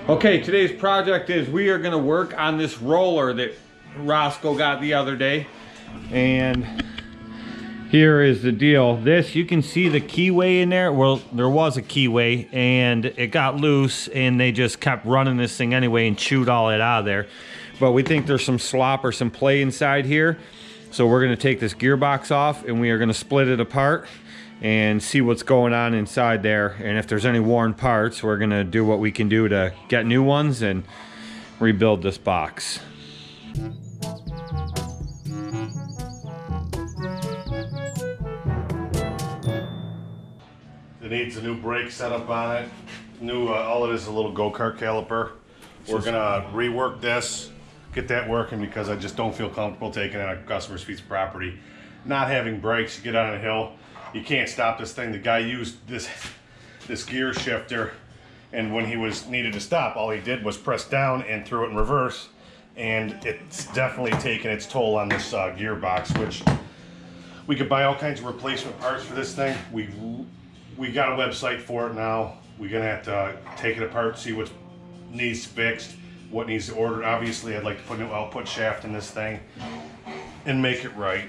Okay, today's project is we are gonna work on this roller that Roscoe got the other day. And here is the deal. This, you can see the keyway in there. Well, there was a keyway and it got loose and they just kept running this thing anyway and chewed all it out of there. But we think there's some slop or some play inside here. So we're gonna take this gearbox off and we are gonna split it apart and see what's going on inside there. And if there's any worn parts, we're gonna do what we can do to get new ones and rebuild this box. It needs a new brake setup on it. New, all it is a little go-kart caliper. We're gonna rework this, get that working because I just don't feel comfortable taking it on a customer's piece of property. Not having brakes, you get on a hill, you can't stop this thing. The guy used this gear shifter, and when he needed to stop, all he did was press down and threw it in reverse, and it's definitely taken its toll on this gearbox, which we could buy all kinds of replacement parts for this thing. We got a website for it now. We're gonna have to take it apart, see what needs fixed, what needs ordered. Obviously, I'd like to put a new output shaft in this thing and make it right.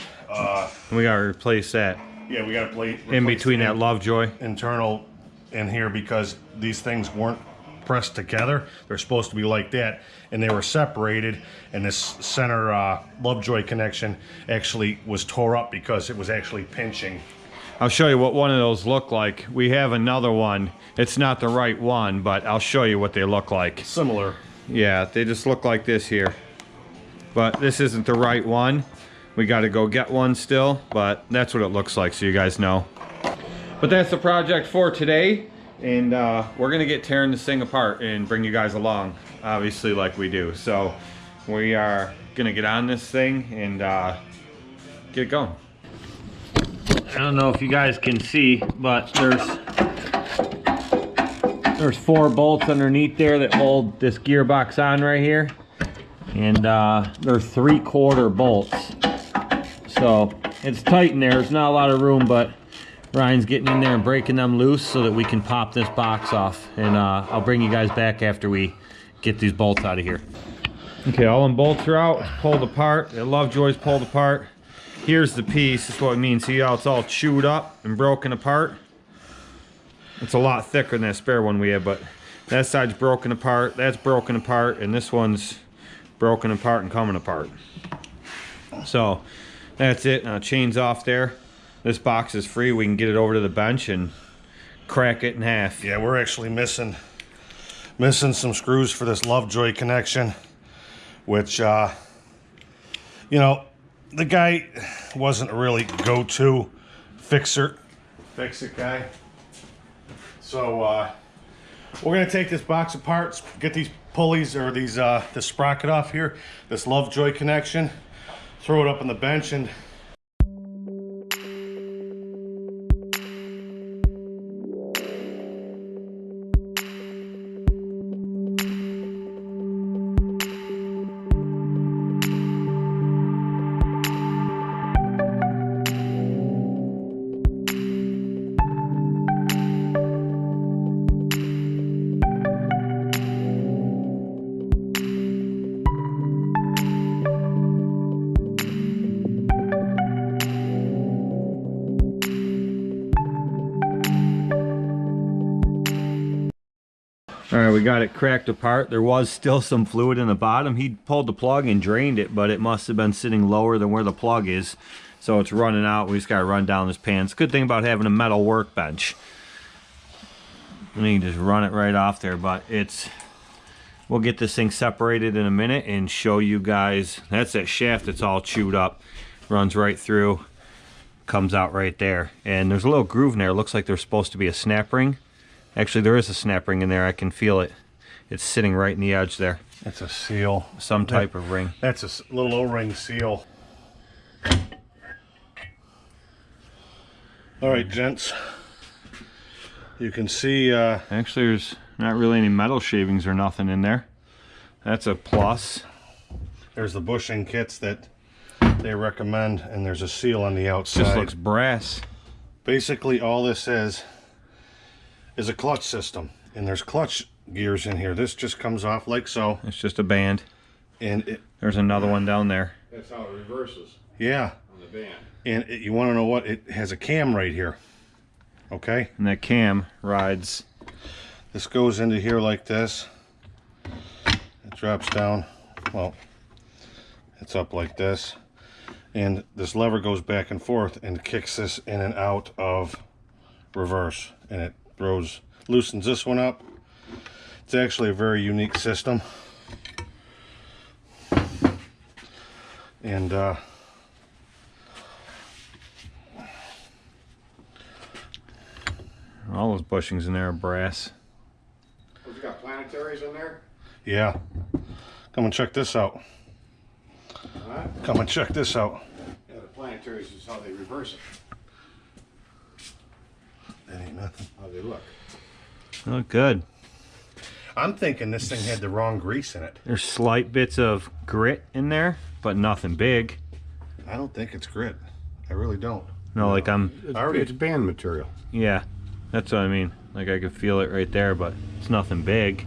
We gotta replace that. Yeah, we gotta play in between that Lovejoy internal in here because these things weren't pressed together. They're supposed to be like that, and they were separated. And this center Lovejoy connection actually was tore up because it was actually pinching. I'll show you what one of those look like. We have another one. It's not the right one, but I'll show you what they look like. Similar. Yeah, they just look like this here. But this isn't the right one. We got to go get one still, but that's what it looks like so you guys know. But that's the project for today. And we're going to get tearing this thing apart and bring you guys along, obviously, like we do. So we are going to get on this thing and get it going. I don't know if you guys can see, but there's 4 bolts underneath there that hold this gearbox on right here, and they're 3/4 bolts, so it's tight in there. There's not a lot of room, but Ryan's getting in there and breaking them loose so that we can pop this box off, and I'll bring you guys back after we get these bolts out of here. Okay, all them bolts are out. It's pulled apart. The Lovejoy's pulled apart. Here's the piece. That's what it means. See how it's all chewed up and broken apart? It's a lot thicker than that spare one we have, but that side's broken apart, that's broken apart, and this one's broken apart and coming apart. So that's it. Now chain's off there. This box is free. We can get it over to the bench and crack it in half. Yeah, we're actually missing some screws for this Lovejoy connection, which you know, the guy wasn't a really go-to fix-it guy. So we're gonna take this box apart, get these pulleys or these this sprocket off here, this Lovejoy connection, throw it up on the bench, and All right, we got it cracked apart. There was still some fluid in the bottom. He pulled the plug and drained it, but it must have been sitting lower than where the plug is. So it's running out. We just got to run down this pan. It's a good thing about having a metal workbench. I mean, just run it right off there, but we'll get this thing separated in a minute and show you guys. That's that shaft that's all chewed up. Runs right through, comes out right there. And there's a little groove in there. It looks like there's supposed to be a snap ring. Actually, there is a snap ring in there. I can feel it. It's sitting right in the edge there. that's a seal. Some type of ring. That's a little O-ring seal. All right, gents. You can see... Actually, there's not really any metal shavings or nothing in there. That's a plus. There's the bushing kits that they recommend, and there's a seal on the outside. Just looks brass. Basically, all this is a clutch system, and there's clutch gears in here. This just comes off like so. It's just a band. And there's another one down there. That's how it reverses. Yeah. On the band. And you want to know what? It has a cam right here. Okay? And that cam rides. This goes into here like this. It drops down. Well, it's up like this. And this lever goes back and forth and kicks this in and out of reverse. And it loosens this one up. It's actually a very unique system. And all those bushings in there are brass. Oh, you got planetaries in there? yeah. Come and check this out. Huh? Come and check this out. Yeah, the planetaries is how they reverse it. That ain't nothing. How they look. Oh, good. I'm thinking this thing had the wrong grease in it. There's slight bits of grit in there, but nothing big. I don't think it's grit. I really don't. No, like It's band material. yeah, that's what I mean. Like I could feel it right there, but it's nothing big.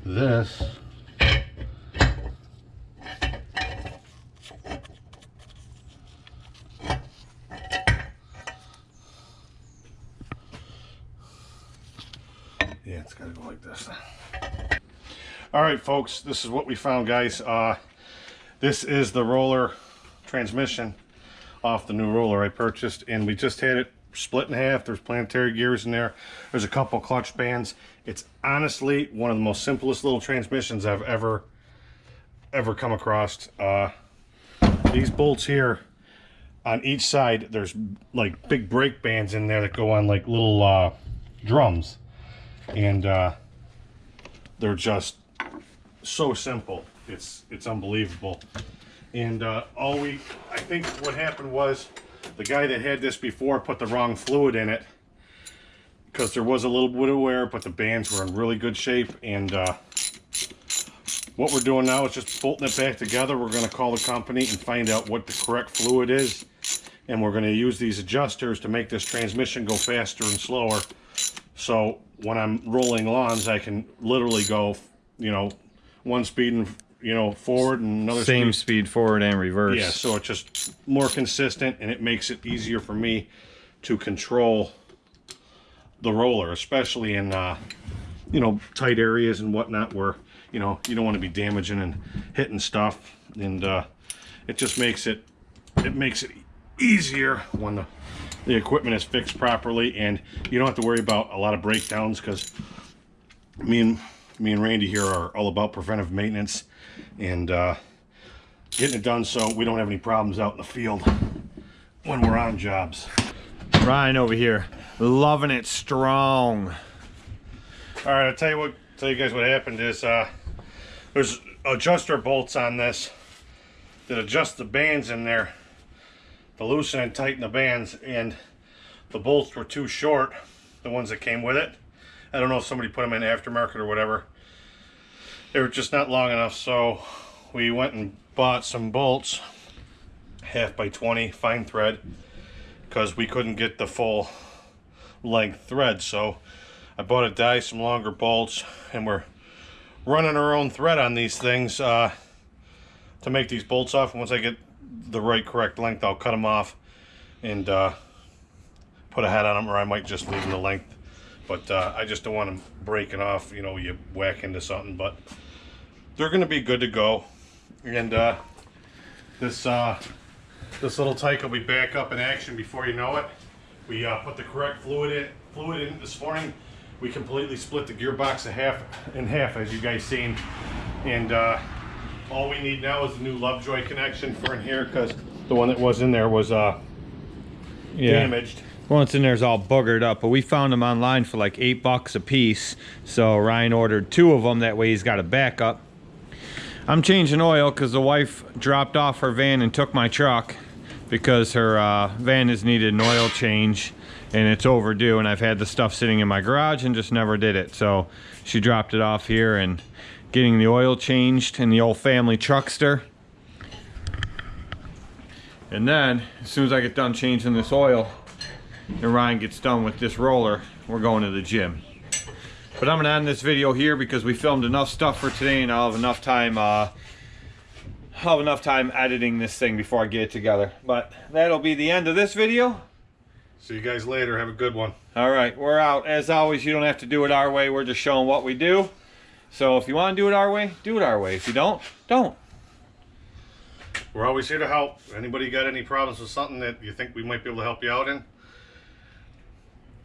This yeah, it's gotta go like this. All right, folks, this is what we found, guys. This is the roller transmission off the new roller I purchased, and we just had it split in half. There's planetary gears in there. There's a couple clutch bands. It's honestly one of the most simplest little transmissions I've ever come across. These bolts here on each side, there's like big brake bands in there that go on like little drums, and they're just so simple. It's unbelievable. And I think what happened was the guy that had this before put the wrong fluid in it, because there was a little bit of wear, but the bands were in really good shape. And what we're doing now is just bolting it back together. We're going to call the company and find out what the correct fluid is, and we're going to use these adjusters to make this transmission go faster and slower. So when I'm rolling lawns, I can literally go, you know, one speed and, you know, forward, and another Same speed forward and reverse. Yeah, so it's just more consistent, and it makes it easier for me to control the roller, especially in you know, tight areas and whatnot where, you know, you don't want to be damaging and hitting stuff. And it just makes it easier when the equipment is fixed properly, and you don't have to worry about a lot of breakdowns, because me and Randy here are all about preventive maintenance and getting it done so we don't have any problems out in the field when we're on jobs. Ryan over here, loving it strong. All right, I'll tell you guys what happened is there's adjuster bolts on this that adjust the bands in there to loosen and tighten the bands, and the bolts were too short, the ones that came with it. I don't know if somebody put them in aftermarket or whatever. They were just not long enough, so we went and bought some bolts, 1/2x20 fine thread, because we couldn't get the full length thread. So I bought a die, some longer bolts, and we're running our own thread on these things to make these bolts off. And once I get the right correct length, I'll cut them off and put a head on them, or I might just leave them the length. But I just don't want them breaking off, you know, you whack into something. But they're going to be good to go. And this little tyke will be back up in action before you know it. We put the correct fluid in this morning. We completely split the gearbox in half, as you guys seen. And all we need now is a new Lovejoy connection for in here, because the one that was in there was damaged. Once in there's all boogered up, but we found them online for like $8 a piece. So Ryan ordered 2 of them, that way he's got a backup. I'm changing oil because the wife dropped off her van and took my truck, because her van has needed an oil change and it's overdue, and I've had the stuff sitting in my garage and just never did it. So she dropped it off here, and getting the oil changed in the old family truckster. And then as soon as I get done changing this oil and Ryan gets done with this roller, we're going to the gym. But I'm gonna end this video here because we filmed enough stuff for today, and I'll have enough time editing this thing before I get it together. But that'll be the end of this video. See you guys later. Have a good one. All right, we're out. As always, you don't have to do it our way. We're just showing what we do. So if you want to do it our way, do it our way. If you don't, don't. We're always here to help. Anybody got any problems with something that you think we might be able to help you out in?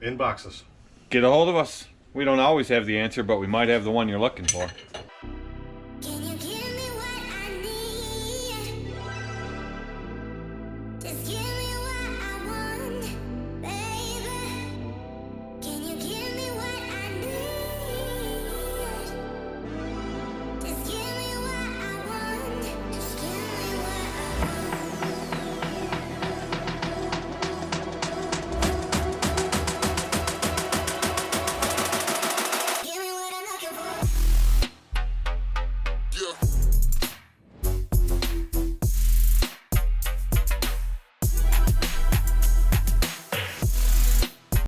Inbox us. Get a hold of us. We don't always have the answer, but we might have the one you're looking for. Can you give me what I need? Just give me what I want, baby. Can you give me what I need? Just give me what I want. Just give me what I want. Give me what I'm looking for. Yeah.